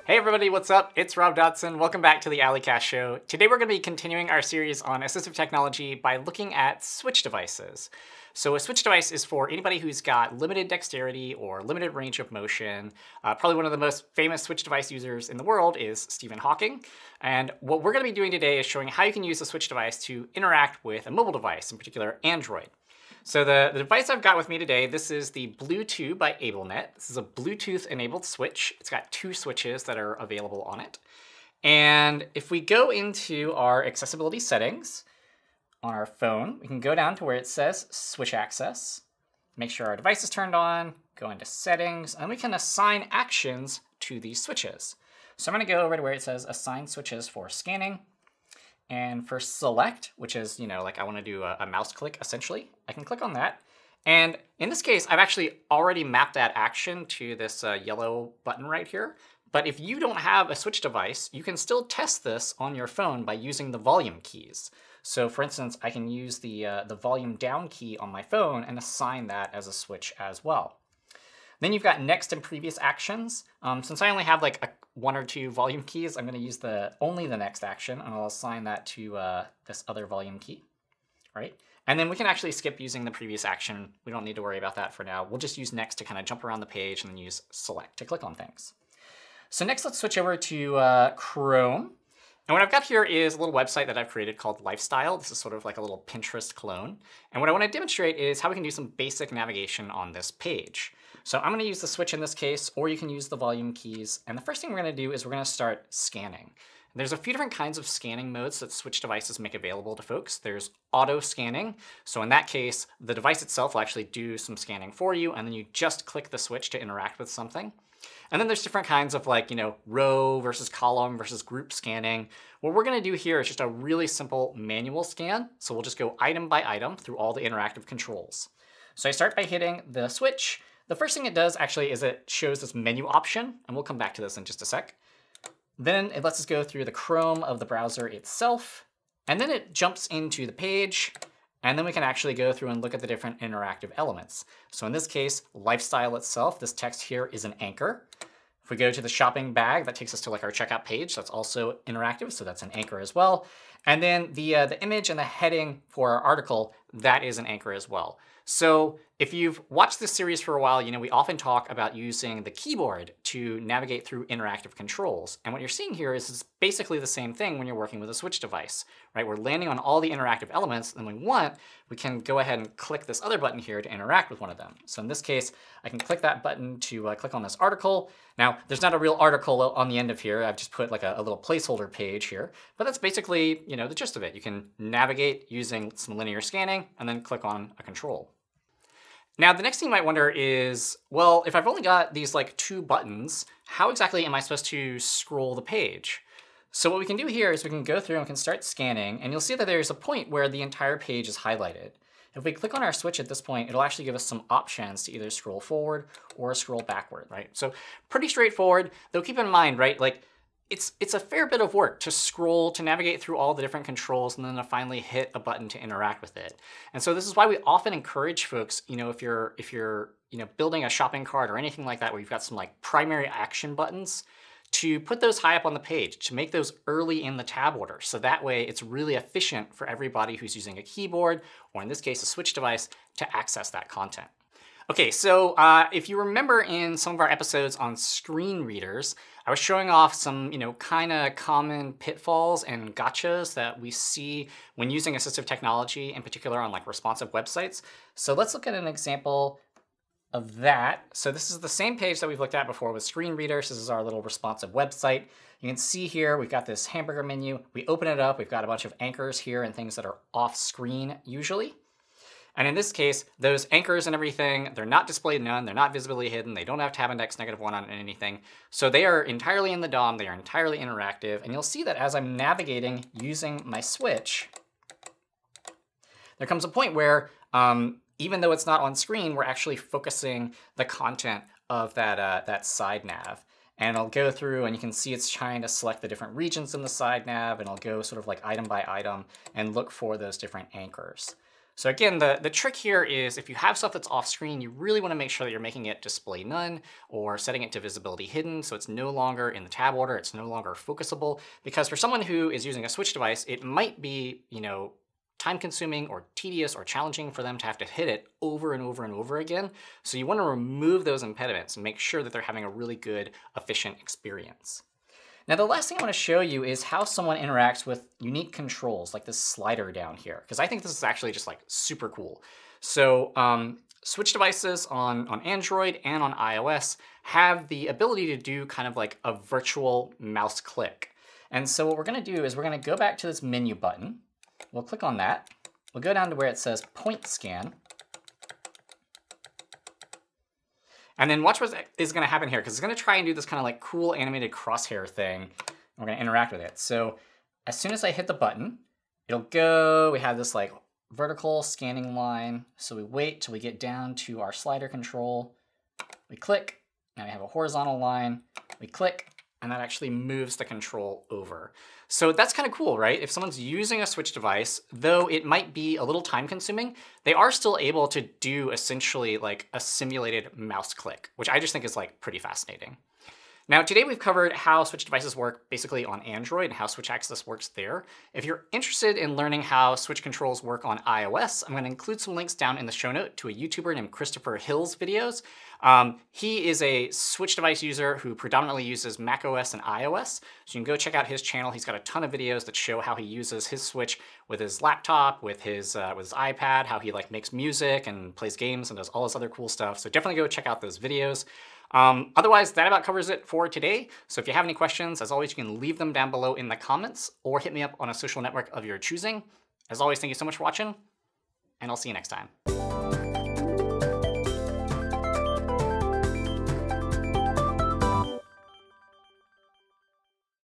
Hey everybody, what's up? It's Rob Dodson. Welcome back to the AlleyCast Show. Today we're going to be continuing our series on assistive technology by looking at switch devices. So a switch device is for anybody who's got limited dexterity or limited range of motion. Probably one of the most famous switch device users in the world is Stephen Hawking. And what we're going to be doing today is showing how you can use a switch device to interact with a mobile device, in particular Android. So the device I've got with me today, this is the Bluetooth by AbleNet. This is a Bluetooth-enabled switch. It's got two switches that are available on it. And if we go into our accessibility settings on our phone, we can go down to where it says Switch Access, make sure our device is turned on, go into Settings, and we can assign actions to these switches. So I'm going to go over to where it says Assign Switches for Scanning. And for select, which is, like I want to do a mouse click, essentially, I can click on that. And in this case, I've actually already mapped that action to this yellow button right here. But if you don't have a switch device, you can still test this on your phone by using the volume keys. So for instance, I can use the volume down key on my phone and assign that as a switch as well. Then you've got next and previous actions. Since I only have like one or two volume keys, I'm going to use only the next action, and I'll assign that to this other volume key, right? And then we can actually skip using the previous action. We don't need to worry about that for now. We'll just use next to kind of jump around the page and then use select to click on things. So next, let's switch over to Chrome. And what I've got here is a little website that I've created called Lifestyle. This is sort of like a little Pinterest clone. And what I want to demonstrate is how we can do some basic navigation on this page. So I'm going to use the switch in this case, or you can use the volume keys. And the first thing we're going to do is we're going to start scanning. There's a few different kinds of scanning modes that switch devices make available to folks. There's auto scanning. So in that case, the device itself will actually do some scanning for you, and then you just click the switch to interact with something. And then there's different kinds of row versus column versus group scanning. What we're going to do here is just a really simple manual scan. So we'll just go item by item through all the interactive controls. So I start by hitting the switch. The first thing it does actually is it shows this menu option, and we'll come back to this in just a sec. Then it lets us go through the Chrome of the browser itself, and then it jumps into the page, and then we can actually go through and look at the different interactive elements. So in this case, Lifestyle itself, this text here is an anchor. If we go to the shopping bag, that takes us to our checkout page. That's also interactive, so that's an anchor as well. And then the image and the heading for our article, that is an anchor as well. So if you've watched this series for a while, we often talk about using the keyboard to navigate through interactive controls. And what you're seeing here is it's basically the same thing when you're working with a switch device, right? We're landing on all the interactive elements, and we can go ahead and click this other button here to interact with one of them. So in this case, I can click that button to click on this article. Now, there's not a real article on the end of here. I've just put like a little placeholder page here, but that's basically, the gist of it. You can navigate using some linear scanning and then click on a control. Now, the next thing you might wonder is, well, if I've only got these two buttons, how exactly am I supposed to scroll the page? So what we can do here is we can go through and we can start scanning, and you'll see that there's a point where the entire page is highlighted. If we click on our switch at this point, it'll actually give us some options to either scroll forward or scroll backward, right? So pretty straightforward, though keep in mind, right, it's a fair bit of work to scroll, to navigate through all the different controls, and then to finally hit a button to interact with it. And so this is why we often encourage folks, if you're building a shopping cart or anything like that, where you've got some primary action buttons, to put those high up on the page, to make those early in the tab order. So that way it's really efficient for everybody who's using a keyboard, or in this case, a switch device, to access that content. Okay, so if you remember in some of our episodes on screen readers, I was showing off some, kind of common pitfalls and gotchas that we see when using assistive technology, in particular on responsive websites. So let's look at an example of that. So this is the same page that we've looked at before with screen readers. This is our little responsive website. You can see here, we've got this hamburger menu. We open it up, we've got a bunch of anchors here and things that are off screen usually. And in this case, those anchors and everything, they're not displayed none, they're not visibly hidden, they don't have tab index -1 on anything. So they are entirely in the DOM, they are entirely interactive, and you'll see that as I'm navigating using my switch, there comes a point where, even though it's not on screen, we're actually focusing the content of that side nav. And I'll go through and you can see it's trying to select the different regions in the side nav, and I'll go sort of item by item and look for those different anchors. So again, the trick here is if you have stuff that's off screen, you really want to make sure that you're making it display none or setting it to visibility hidden so it's no longer in the tab order, it's no longer focusable. Because for someone who is using a switch device, it might be, time consuming or tedious or challenging for them to have to hit it over and over and over again. So you want to remove those impediments and make sure that they're having a really good, efficient experience. Now, the last thing I want to show you is how someone interacts with unique controls like this slider down here, because I think this is actually just like super cool. So switch devices on Android and on iOS have the ability to do kind of like a virtual mouse click. And so what we're going to do is we're going to go back to this menu button. We'll click on that. We'll go down to where it says point scan. And then watch what is going to happen here, because it's going to try and do this kind of like cool animated crosshair thing. And we're going to interact with it. So as soon as I hit the button, it'll go. We have this like vertical scanning line. So we wait till we get down to our slider control. We click. Now we have a horizontal line. We click. And that actually moves the control over. So that's kind of cool, right? If someone's using a switch device, though it might be a little time consuming, they are still able to do essentially like a simulated mouse click, which I just think is like pretty fascinating. Now, today we've covered how switch devices work basically on Android and how switch access works there. If you're interested in learning how switch controls work on iOS, I'm going to include some links down in the show note to a YouTuber named Christopher Hill's videos. He is a switch device user who predominantly uses macOS and iOS. So you can go check out his channel. He's got a ton of videos that show how he uses his switch with his laptop, with his iPad, how he like makes music and plays games and does all this other cool stuff. So definitely go check out those videos. Otherwise, that about covers it for today. So if you have any questions, as always, you can leave them down below in the comments or hit me up on a social network of your choosing. As always, thank you so much for watching, and I'll see you next time.